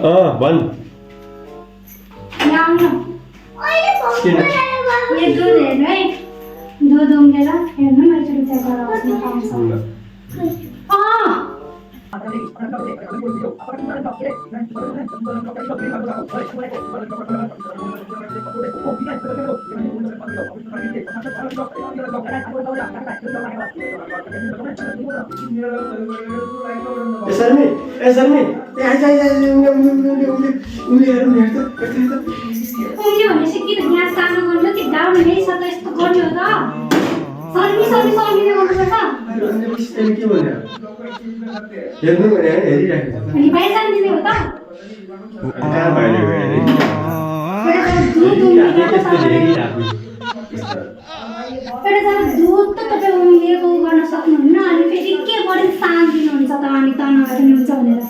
भन् दुध हेर्नु है दुध उम्लेर हेर्नु न एकचोटि त्यहाँ गएर बस्नु पाउँछ यसर्मी उम्ल्यो भनेपछि कि यहाँ सानो गर्नु कि डाउन नै छ त यस्तो गर्नु हो त सर्मी गर्नुपर्छ हेर्नु भने हेरिराखेको छ अनि बाहिर जानिदिने हो त कहाँ बाहिर गयो दुध उम्लिएको छ एउटा जब दुध त तपाईँ उम्लिएको गर्न सक्नुहुन्न अनि फेरि के बढी साथ दिनुहुन्छ त अनि तनाव हुन्छ भनेर